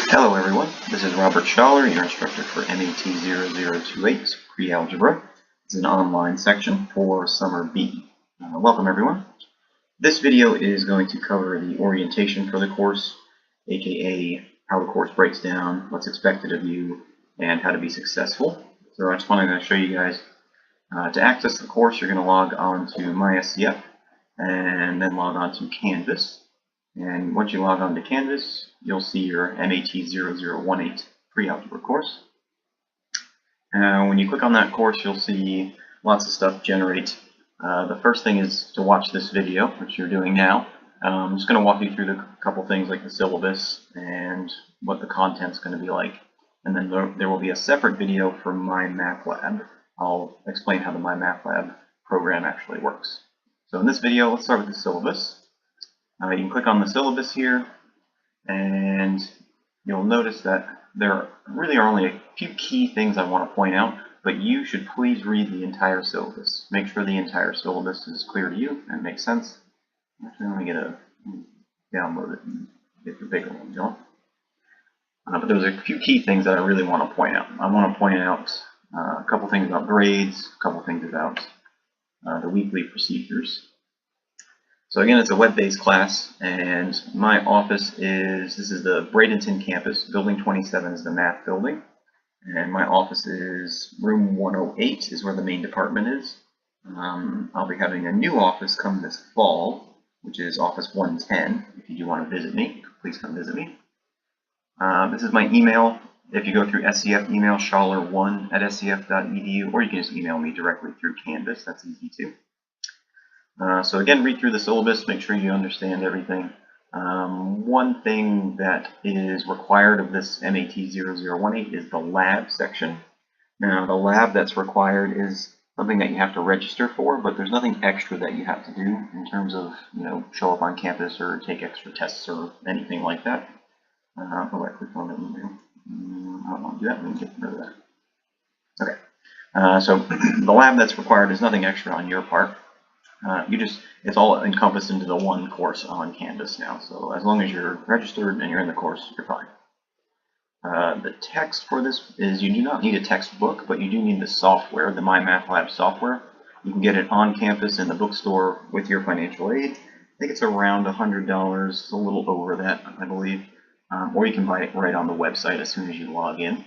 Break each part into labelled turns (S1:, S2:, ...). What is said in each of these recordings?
S1: Hello everyone, this is Robert Schaller, your instructor for MAT 0028 Pre-Algebra. It's an online section for Summer B. Welcome everyone. This video is going to cover the orientation for the course, aka how the course breaks down, what's expected of you, and how to be successful. So I just wanted to show you guys, to access the course you're going to log on to MySCF and then log on to Canvas. And once you log on to Canvas, you'll see your MAT 0018 Pre-Algebra course. When you click on that course, you'll see lots of stuff generate. The first thing is to watch this video, which you're doing now. I'm just going to walk you through a couple things like the syllabus and what the content's going to be like. And then there will be a separate video for MyMathLab. I'll explain how the MyMathLab program actually works. So in this video, let's start with the syllabus. You can click on the syllabus here, and you'll notice that there really are only a few key things I want to point out, but you should please read the entire syllabus. Make sure the entire syllabus is clear to you and makes sense. Actually, let me download it and get the bigger one going. But there's a few key things that I really want to point out. I want to point out a couple things about grades, a couple things about the weekly procedures. So again, it's a web-based class, and my office this is the Bradenton campus. Building 27 is the math building, and my office is room 108 is where the main department is. I'll be having a new office come this fall, which is office 110. If you do want to visit me, please come visit me. This is my email. If you go through SCF email, schaller1@scf.edu, or you can just email me directly through Canvas. That's easy too. So again, read through the syllabus, make sure you understand everything. One thing that is required of this MAT 0018 is the lab section. Now, the lab that's required is something that you have to register for, but there's nothing extra that you have to do in terms of, show up on campus or take extra tests or anything like that. I clicked on the email. I don't want to do that. Let me get rid of that. Okay. So the lab that's required is nothing extra on your part. It's all encompassed into the one course on Canvas now. So as long as you're registered and you're in the course, you're fine. The text for this is you do not need a textbook, but you do need the software, the MyMathLab software. You can get it on campus in the bookstore with your financial aid. I think it's around $100, it's a little over that, I believe. Or you can buy it right on the website as soon as you log in.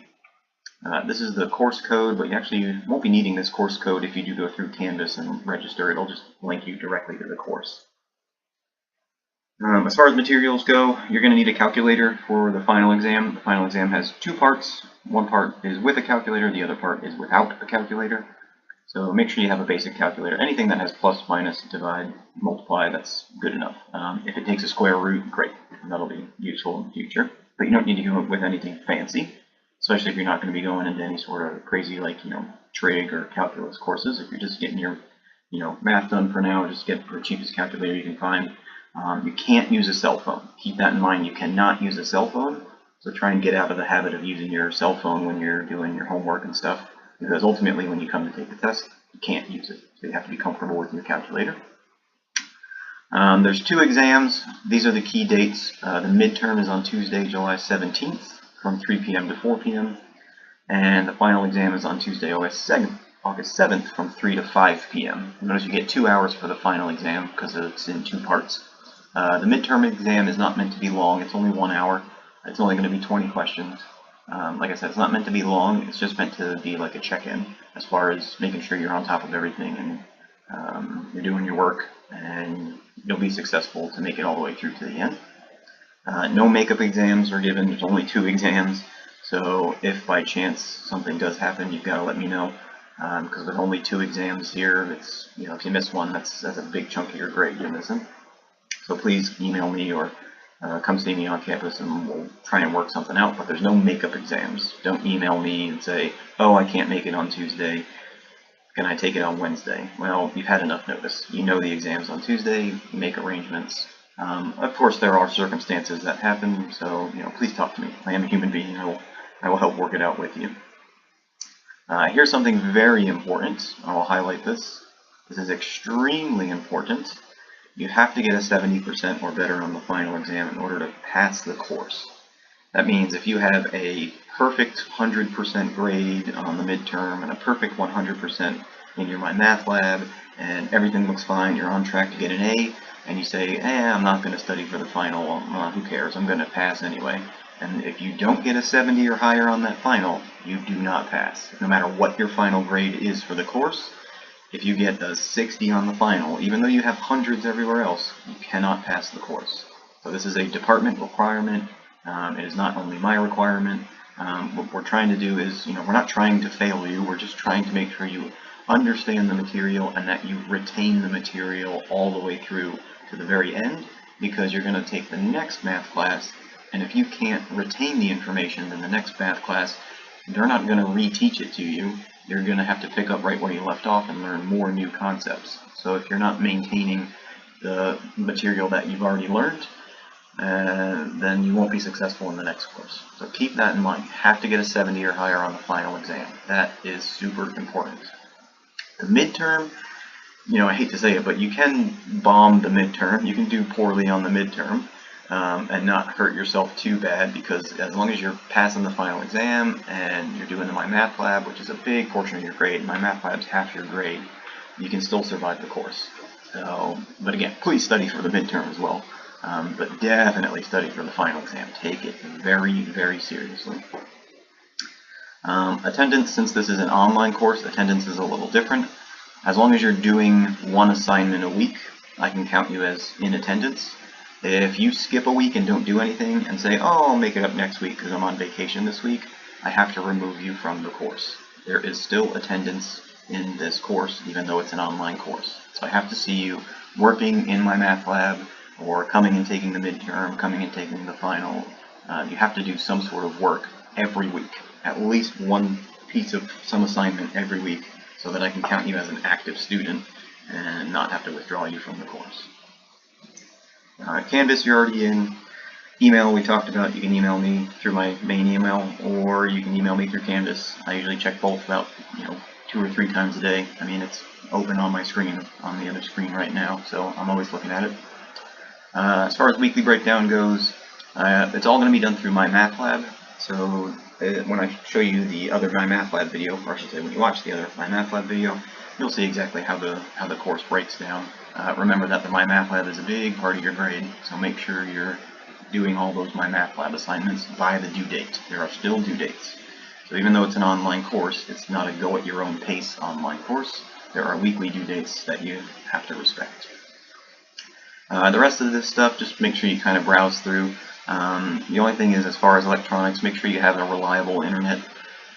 S1: This is the course code, but you won't be needing this course code if you do go through Canvas and register. It'll just link you directly to the course. As far as materials go, you're going to need a calculator for the final exam. The final exam has two parts. One part is with a calculator, the other part is without a calculator. So make sure you have a basic calculator. Anything that has plus, minus, divide, multiply, that's good enough. If it takes a square root, great. That'll be useful in the future. But you don't need to go with anything fancy, especially if you're not going to be going into any sort of crazy, trig or calculus courses. If you're just getting your, math done for now, just get the cheapest calculator you can find. You can't use a cell phone. Keep that in mind. You cannot use a cell phone. So try and get out of the habit of using your cell phone when you're doing your homework and stuff, because ultimately when you come to take the test, you can't use it. So you have to be comfortable with your calculator. There's two exams. These are the key dates. The midterm is on Tuesday, July 17th. From 3 p.m. to 4 p.m. and the final exam is on Tuesday, August 7th from 3 to 5 p.m. Notice you get 2 hours for the final exam because it's in two parts. The midterm exam is not meant to be long. It's only 1 hour. It's only going to be 20 questions. Like I said, it's not meant to be long. It's just meant to be like a check-in as far as making sure you're on top of everything and you're doing your work, and you'll be successful to make it all the way through to the end. No makeup exams are given. There's only 2 exams, so if by chance something does happen, you've got to let me know, because with only 2 exams here, it's, if you miss one, that's a big chunk of your grade you're missing. So please email me or come see me on campus and we'll try and work something out, but there's no makeup exams. Don't email me and say, oh, I can't make it on Tuesday. Can I take it on Wednesday? Well, you've had enough notice. You know the exam's on Tuesday, make arrangements. Of course, there are circumstances that happen, so please talk to me. I am a human being. I will help work it out with you. Here's something very important. I will highlight this. This is extremely important. You have to get a 70% or better on the final exam in order to pass the course. That means if you have a perfect 100% grade on the midterm and a perfect 100% in your My Math lab and everything looks fine, you're on track to get an A, and you say, I'm not going to study for the final, who cares, I'm going to pass anyway. And if you don't get a 70 or higher on that final, you do not pass. No matter what your final grade is for the course, if you get a 60 on the final, even though you have hundreds everywhere else, you cannot pass the course. So this is a department requirement. It is not only my requirement. What we're trying to do is, we're not trying to fail you, we're just trying to make sure you understand the material and that you retain the material all the way through to the very end, because you're going to take the next math class, and if you can't retain the information, then the next math class, they're not going to reteach it to you. You're going to have to pick up right where you left off and learn more new concepts. So if you're not maintaining the material that you've already learned, then you won't be successful in the next course. So keep that in mind. You have to get a 70 or higher on the final exam. That is super important. The midterm, I hate to say it, but you can bomb the midterm. You can do poorly on the midterm and not hurt yourself too bad, because as long as you're passing the final exam and you're doing the My Math lab, which is a big portion of your grade, My Math lab's half your grade, you can still survive the course. So, but again, please study for the midterm as well. But definitely study for the final exam. Take it very, very seriously. Attendance, since this is an online course, attendance is a little different. As long as you're doing one assignment a week, I can count you as in attendance. If you skip a week and don't do anything and say, I'll make it up next week because I'm on vacation this week, I have to remove you from the course. There is still attendance in this course, even though it's an online course. So I have to see you working in my math lab, or coming and taking the midterm, coming and taking the final. You have to do some sort of work every week, at least one piece of some assignment every week, so that I can count you as an active student and not have to withdraw you from the course. Canvas, you're already in. Email, we talked about, you can email me through my main email, or you can email me through Canvas. I usually check both about 2 or 3 times a day. I mean, it's open on my screen, on the other screen right now, so I'm always looking at it. As far as weekly breakdown goes, it's all going to be done through My Math Lab. So when I show you the other My Math Lab video, or I should say when you watch the other My Math Lab video, you'll see exactly how the course breaks down. Remember that the My Math Lab is a big part of your grade, so make sure you're doing all those My Math Lab assignments by the due date. There are still due dates. So even though it's an online course, it's not a go-at-your-own-pace online course. There are weekly due dates that you have to respect. The rest of this stuff, just make sure you kind of browse through. The only thing is, as far as electronics, make sure you have a reliable internet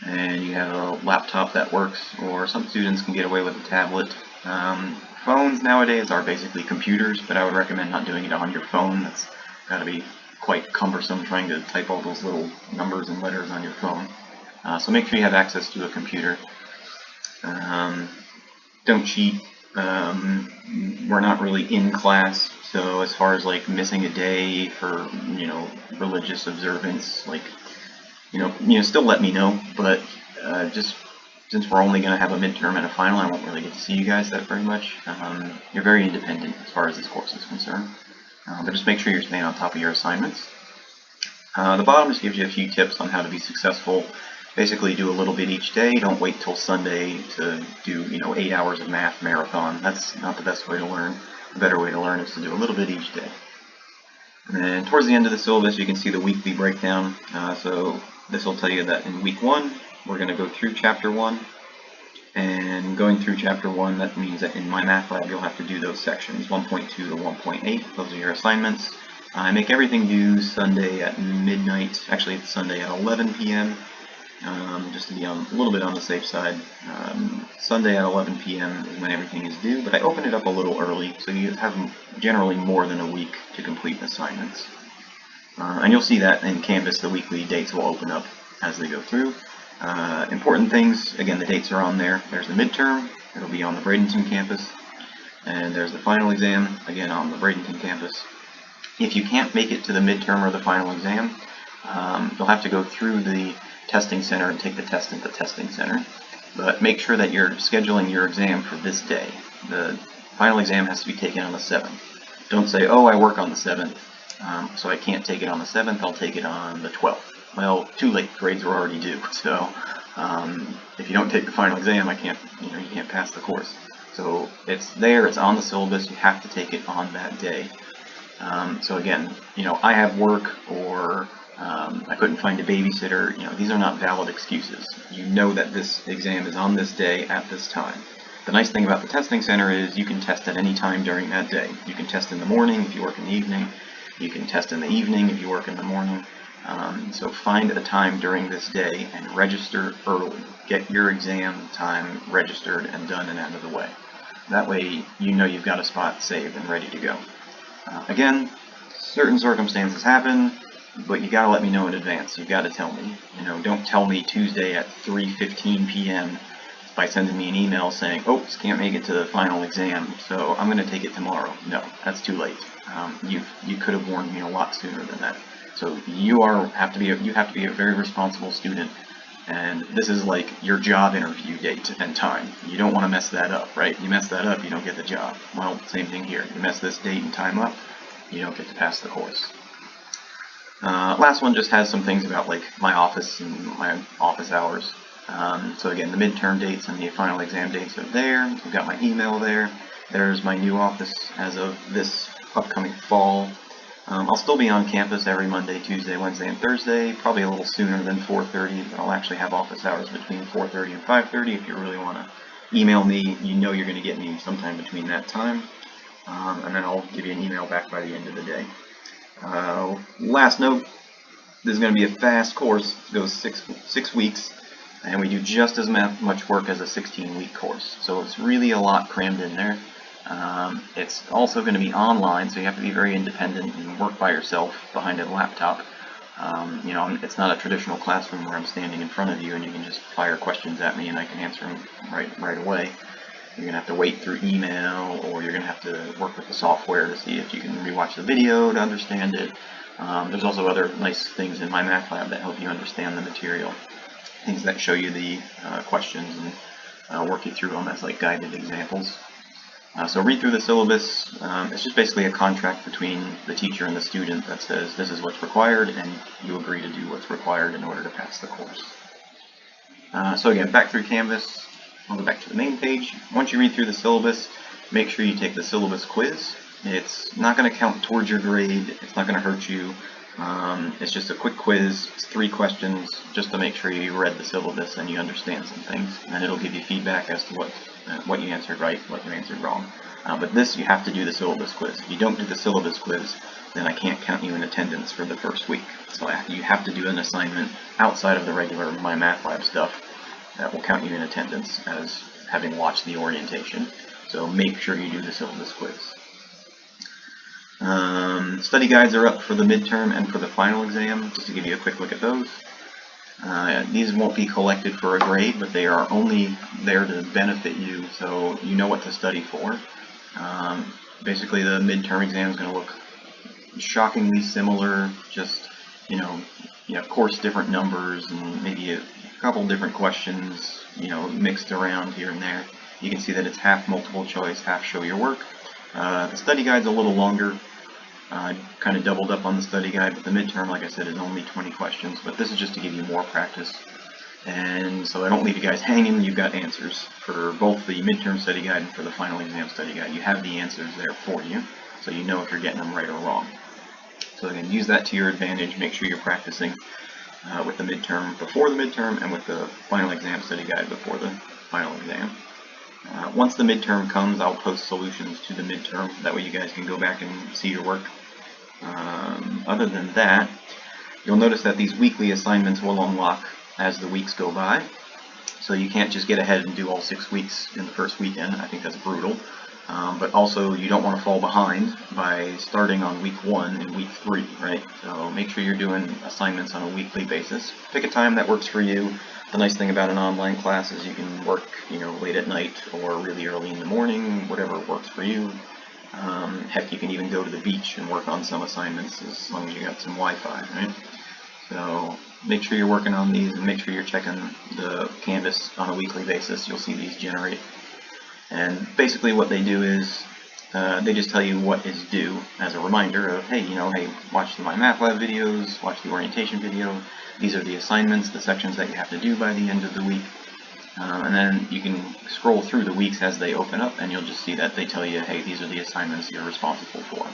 S1: and you have a laptop that works, or some students can get away with a tablet. Phones nowadays are basically computers, but I would recommend not doing it on your phone. That's got to be quite cumbersome trying to type all those little numbers and letters on your phone. So make sure you have access to a computer. Don't cheat. We're not really in class, so as far as like missing a day for religious observance, like still let me know, but just since we're only going to have a midterm and a final, I won't really get to see you guys that very much. You're very independent as far as this course is concerned, but just make sure you're staying on top of your assignments. The bottom just gives you a few tips on how to be successful. Basically, do a little bit each day. Don't wait till Sunday to do 8 hours of math marathon. That's not the best way to learn. The better way to learn is to do a little bit each day. And then towards the end of the syllabus, you can see the weekly breakdown. So this will tell you that in week 1, we're going to go through chapter 1. And going through chapter 1, that means that in my math lab, you'll have to do those sections, 1.2 to 1.8. Those are your assignments. I make everything due Sunday at midnight. Actually, it's Sunday at 11 p.m. Just to be a little bit on the safe side. Sunday at 11 p.m. is when everything is due, but I open it up a little early, so you have generally more than a week to complete assignments. And you'll see that in Canvas, the weekly dates will open up as they go through. Important things, again, the dates are on there. There's the midterm, it'll be on the Bradenton campus, and there's the final exam, again on the Bradenton campus. If you can't make it to the midterm or the final exam, you'll have to go through the testing center and take the test at the testing center. But make sure that you're scheduling your exam for this day. The final exam has to be taken on the 7th. Don't say, oh, I work on the 7th, So I can't take it on the 7th, I'll take it on the 12th. Well, too late, grades are already due, so if you don't take the final exam, you can't pass the course. So it's there, it's on the syllabus, you have to take it on that day. So again, I have work, or I couldn't find a babysitter. These are not valid excuses. You know that this exam is on this day at this time. The nice thing about the testing center is you can test at any time during that day. You can test in the morning if you work in the evening. You can test in the evening if you work in the morning. So find a time during this day and register early. Get your exam time registered and done and out of the way. That way you've got a spot saved and ready to go. Again, certain circumstances happen, but you gotta let me know in advance. You've got to tell me. Don't tell me Tuesday at 3:15 p.m. by sending me an email saying, "Oops, can't make it to the final exam, so I'm going to take it tomorrow." No, that's too late. You could have warned me a lot sooner than that. So you have to be a very responsible student, and this is like your job interview date and time. You don't want to mess that up, right? You mess that up, you don't get the job. Well, same thing here. You mess this date and time up, you don't get to pass the course. Last one just has some things about like my office and my office hours. So again, the midterm dates and the final exam dates are there. You've got my email there. There's my new office as of this upcoming fall. I'll still be on campus every Monday, Tuesday, Wednesday, and Thursday, probably a little sooner than 4:30, but I'll actually have office hours between 4:30 and 5:30 if you really want to email me. You're going to get me sometime between that time, and then I'll give you an email back by the end of the day. Last note, this is going to be a fast course. It goes six weeks, and we do just as much work as a 16-week course, so it's really a lot crammed in there. It's also going to be online, so you have to be very independent and work by yourself behind a laptop. It's not a traditional classroom where I'm standing in front of you and you can just fire questions at me and I can answer them right away. You're going to have to wait through email, or you're going to have to work with the software to see if you can rewatch the video to understand it. There's also other nice things in my math lab that help you understand the material. Things that show you the questions and work you through them as like guided examples. So read through the syllabus. It's just basically a contract between the teacher and the student that says this is what's required, and you agree to do what's required in order to pass the course. So again, back through Canvas. I'll go back to the main page. Once you read through the syllabus, make sure you take the syllabus quiz. It's not going to count towards your grade. It's not going to hurt you. It's just a quick quiz. It's 3 questions just to make sure you read the syllabus and you understand some things. And it'll give you feedback as to what you answered right, what you answered wrong. But this, you have to do the syllabus quiz. If you don't do the syllabus quiz, then I can't count you in attendance for the first week. So you have to do an assignment outside of the regular My Math Lab stuff that will count you in attendance as having watched the orientation. So make sure you do the syllabus quiz. Study guides are up for the midterm and for the final exam, just to give you a quick look at those. These won't be collected for a grade, but they are only there to benefit you, so you know what to study for. Basically, the midterm exam is going to look shockingly similar, just, of course, different numbers and maybe a couple different questions, mixed around here and there. You can see that it's half multiple choice, half show your work. The study guide's a little longer. Kind of doubled up on the study guide, but the midterm, like I said, is only 20 questions, but this is just to give you more practice. And so I don't leave you guys hanging. You've got answers for both the midterm study guide and for the final exam study guide. You have the answers there for you, so you know if you're getting them right or wrong. So again, use that to your advantage. Make sure you're practicing with the midterm before the midterm and with the final exam study guide before the final exam. Once the midterm comes, I'll post solutions to the midterm. That way you guys can go back and see your work. Other than that, you'll notice that these weekly assignments will unlock as the weeks go by. So you can't just get ahead and do all 6 weeks in the first weekend. I think that's brutal. But also, you don't want to fall behind by starting on week 1 and week 3, right? So make sure you're doing assignments on a weekly basis. Pick a time that works for you. The nice thing about an online class is you can work, late at night or really early in the morning, whatever works for you. Heck, you can even go to the beach and work on some assignments as long as you got some Wi-Fi, right? So make sure you're working on these and make sure you're checking the Canvas on a weekly basis. You'll see these generate. And basically what they do is They just tell you what is due as a reminder of, hey, hey, watch the My Math Lab videos, watch the orientation video. These are the assignments, the sections that you have to do by the end of the week. And then you can scroll through the weeks as they open up, and you'll just see that they tell you, hey, these are the assignments you're responsible for.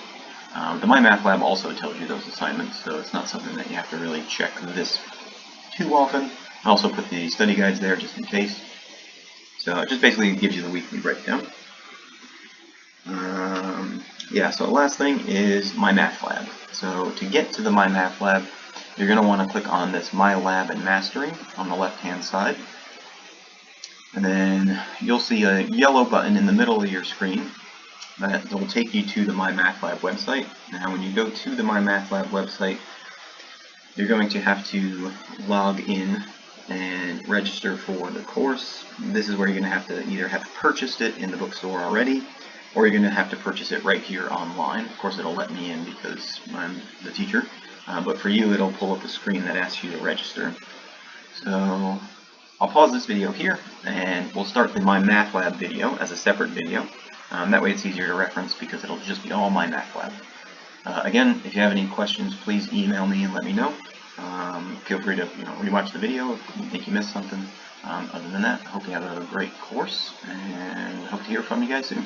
S1: The My Math Lab also tells you those assignments, so it's not something that you have to really check this too often. I also put the study guides there just in case. So it just basically gives you the weekly breakdown. Yeah, so the last thing is My Math Lab. So to get to the My Math Lab, you're going to want to click on this My Lab and Mastering on the left-hand side. And then you'll see a yellow button in the middle of your screen that will take you to the My Math Lab website. Now when you go to the My Math Lab website, you're going to have to log in and register for the course. This is where you're going to have to either have purchased it in the bookstore already, or you're going to have to purchase it right here online. Of course, it'll let me in because I'm the teacher, but for you, it'll pull up a screen that asks you to register. So I'll pause this video here, and we'll start the My Math Lab video as a separate video. That way it's easier to reference because it'll just be all My Math Lab. Again, if you have any questions, please email me and let me know. Feel free to rewatch the video if you think you missed something. Other than that, I hope you have a great course, and hope to hear from you guys soon.